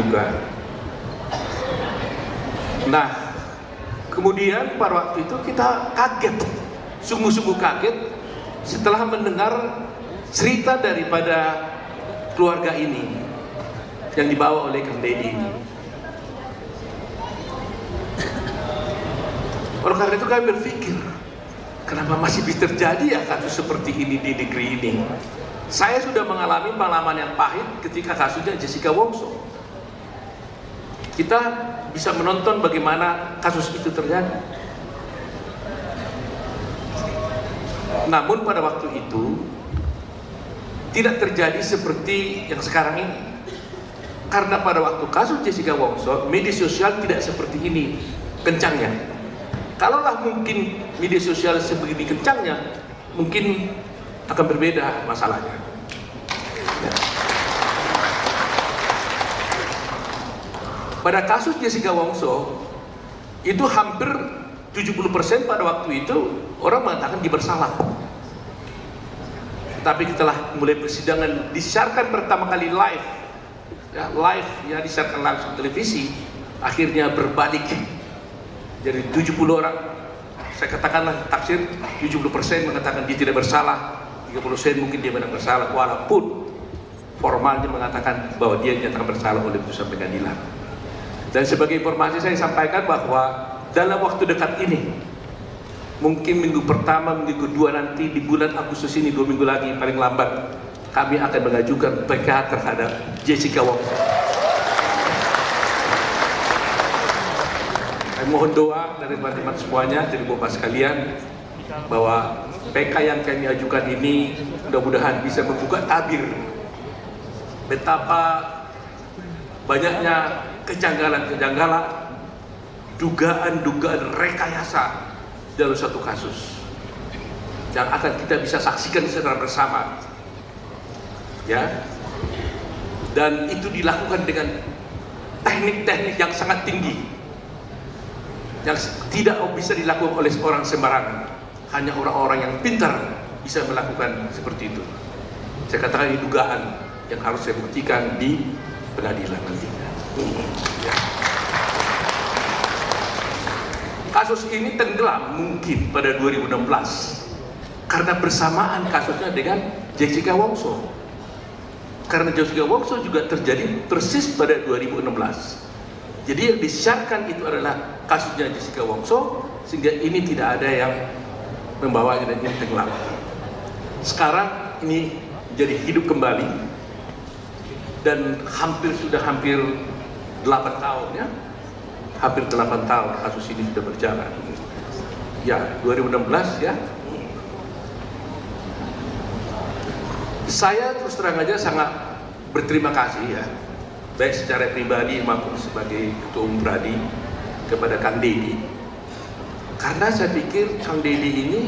juga. Nah, kemudian pada waktu itu kita kaget, sungguh-sungguh kaget setelah mendengar cerita daripada keluarga ini yang dibawa oleh Kang Deddy ini. Oleh karena itu kami berpikir, kenapa masih bisa terjadi ya kasus seperti ini di negeri ini? Saya sudah mengalami pengalaman yang pahit ketika kasusnya Jessica Wongso. Kita bisa menonton bagaimana kasus itu terjadi. Namun pada waktu itu tidak terjadi seperti yang sekarang ini. Karena pada waktu kasus Jessica Wongso, media sosial tidak seperti ini kencangnya. Kalaulah mungkin media sosial sebegini kencangnya, mungkin akan berbeda masalahnya. Ya. Pada kasus Jessica Wongso, itu hampir 70% pada waktu itu orang mengatakan dia bersalah. Tapi setelah mulai persidangan disiarkan pertama kali live, disiarkan langsung televisi, akhirnya berbalik. Jadi 70 orang, saya katakanlah taksir 70% mengatakan dia tidak bersalah, 30% mungkin dia benar bersalah, walaupun formalnya mengatakan bahwa dia dinyatakan bersalah oleh putusan pengadilan. Dan sebagai informasi saya sampaikan bahwa dalam waktu dekat ini, mungkin minggu pertama, minggu kedua nanti di bulan Agustus ini, 2 minggu lagi paling lambat, kami akan mengajukan PK terhadap Jessica Wongso. Saya mohon doa dari teman-teman semuanya, dari Bapak sekalian, bahwa PK yang kami ajukan ini mudah-mudahan bisa membuka tabir betapa banyaknya kejanggalan-kejanggalan, dugaan-dugaan rekayasa dalam satu kasus yang akan kita bisa saksikan secara bersama, ya. Dan itu dilakukan dengan teknik-teknik yang sangat tinggi, yang tidak bisa dilakukan oleh orang sembarangan. Hanya orang-orang yang pintar bisa melakukan seperti itu. Saya katakan ini dugaan yang harus saya buktikan di pengadilan nantinya. Ya. Kasus ini tenggelam mungkin pada 2016 karena bersamaan kasusnya dengan Jessica Wongso. Karena Jessica Wongso juga terjadi persis pada 2016. Jadi yang disiarkan itu adalah kasusnya Jessica Wongso, sehingga ini tidak ada yang membawanya dan ini tenggelam. Sekarang ini jadi hidup kembali dan sudah hampir 8 tahun ya. Hampir 8 tahun kasus ini sudah berjalan. Ya, 2016 ya. Saya terus terang aja sangat berterima kasih ya, baik secara pribadi maupun sebagai Ketua Umum Pradi kepada Kang Deddy. Karena saya pikir Kang Deddy ini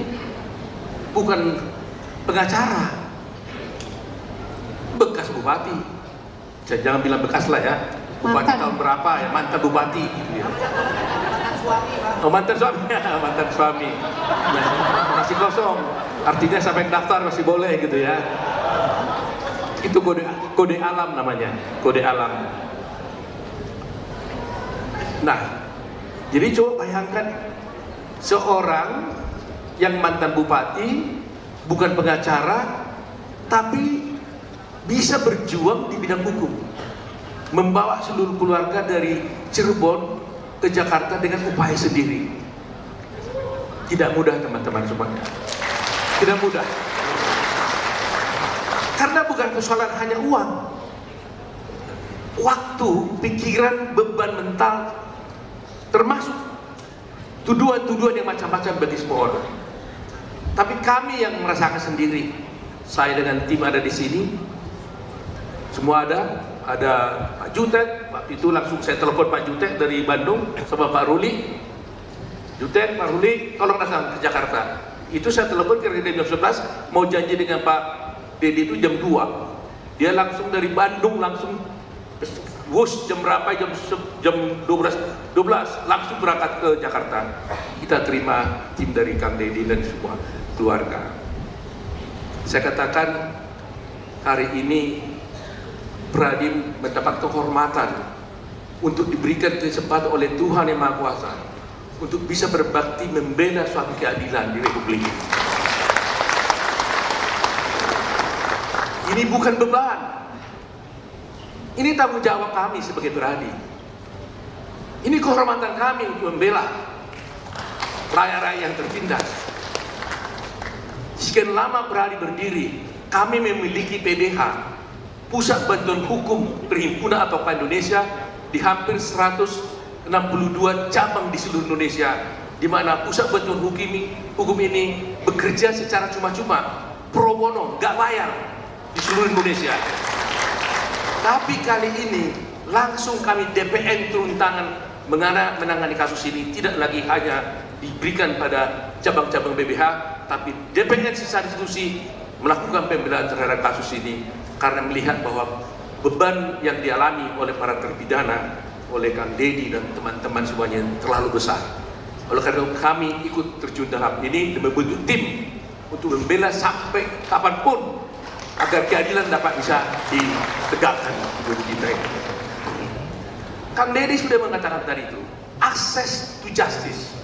bukan pengacara, bekas bupati. Saya jangan bilang bekas lah ya. Bupati tahun berapa ya, mantan bupati gitu ya. Oh, mantan suami, mantan suami. Nah, masih kosong, artinya sampai daftar masih boleh gitu ya. Itu kode alam namanya, kode alam. Nah, jadi coba bayangkan seorang yang mantan bupati, bukan pengacara, tapi bisa berjuang di bidang hukum, membawa seluruh keluarga dari Cirebon ke Jakarta dengan upaya sendiri. Tidak mudah teman-teman semuanya, tidak mudah. Karena bukan persoalan hanya uang, waktu, pikiran, beban mental, termasuk tuduhan-tuduhan yang macam-macam bagi semua orang. Tapi kami yang merasakan sendiri, saya dengan tim ada di sini, semua ada Pak Jutek. Waktu itu langsung saya telepon Pak Jutek dari Bandung sama Pak Ruli. Jutek, Pak Ruli, tolong datang ke Jakarta. Itu saya telepon kira-kira jam 11, mau janji dengan Pak Deddy itu jam 2. Dia langsung dari Bandung langsung bus jam berapa, jam 12 langsung berangkat ke Jakarta. Kita terima tim dari Kang Deddy dan semua keluarga. Saya katakan hari ini Pradi mendapat kehormatan untuk diberikan kesempatan oleh Tuhan Yang Maha Kuasa untuk bisa berbakti membela suatu keadilan di Republik ini. Ini bukan beban. Ini tanggung jawab kami sebagai beradi. Ini kehormatan kami untuk membela rakyat-rakyat yang tertindas. Sekian lama beradi berdiri, kami memiliki PBH, Pusat Bantuan Hukum Perhimpunan Advokat Indonesia, di hampir 162 cabang di seluruh Indonesia, di mana Pusat Bantuan Hukum ini bekerja secara cuma-cuma, pro bono, gak bayar di seluruh Indonesia. Tapi kali ini langsung kami DPN turun tangan menangani kasus ini, tidak lagi hanya diberikan pada cabang-cabang BBH, tapi DPN secara institusi melakukan pembelaan terhadap kasus ini karena melihat bahwa beban yang dialami oleh para terpidana, oleh Kang Deddy dan teman-teman semuanya terlalu besar. Oleh karena itu kami ikut terjun dalam ini dan membentuk tim untuk membela sampai kapanpun agar keadilan dapat bisa ditegakkan di kita ini. Kang Deddy sudah mengatakan tadi itu, akses to justice,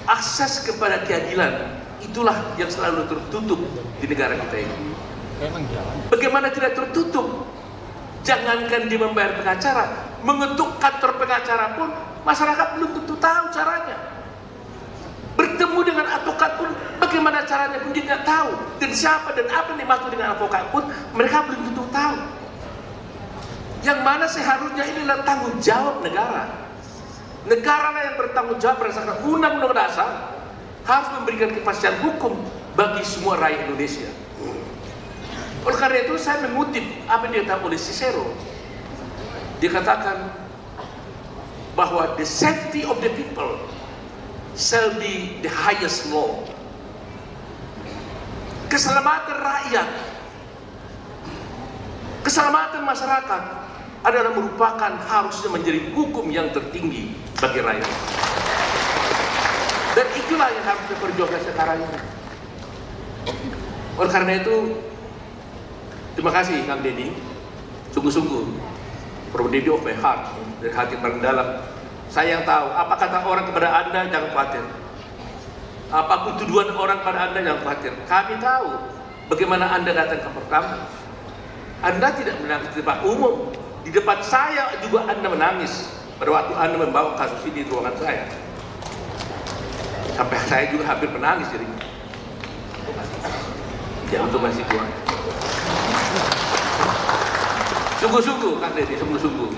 akses kepada keadilan, itulah yang selalu tertutup di negara kita ini. Bagaimana tidak tertutup? Jangankan dia membayar pengacara, mengetuk kantor pengacara pun masyarakat belum tentu tahu caranya. Bertemu dengan advokat pun bagaimana caranya pun dia tidak tahu. Dan siapa dan apa yang dimaksud dengan advokat pun mereka belum tentu tahu. Yang mana seharusnya inilah tanggung jawab negara. Negara lah yang bertanggung jawab berdasarkan Undang-Undang Dasar, harus memberikan kepastian hukum bagi semua rakyat Indonesia. Oleh karena itu saya mengutip apa yang dikatakan oleh Cicero. Dia katakan bahwa the safety of the people shall be the highest law. Keselamatan rakyat, keselamatan masyarakat adalah merupakan harusnya menjadi hukum yang tertinggi bagi rakyat. Dan itulah yang harus diperjuangkan sekarang ini. Oleh karena itu, terima kasih Kang Deddy, sungguh-sungguh from the of my heart, dari hati paling dalam. Saya yang tahu apa kata orang kepada Anda, jangan khawatir. Apapun tuduhan orang pada Anda, jangan khawatir. Kami tahu bagaimana Anda datang ke pertama. Anda tidak menangis di depan umum, di depan saya juga Anda menangis pada waktu Anda membawa kasus ini di ruangan saya. Sampai saya juga hampir menangis jadi. Ya untuk masih Tuhan. Sungguh-sungguh Kang Deddy, sungguh-sungguh.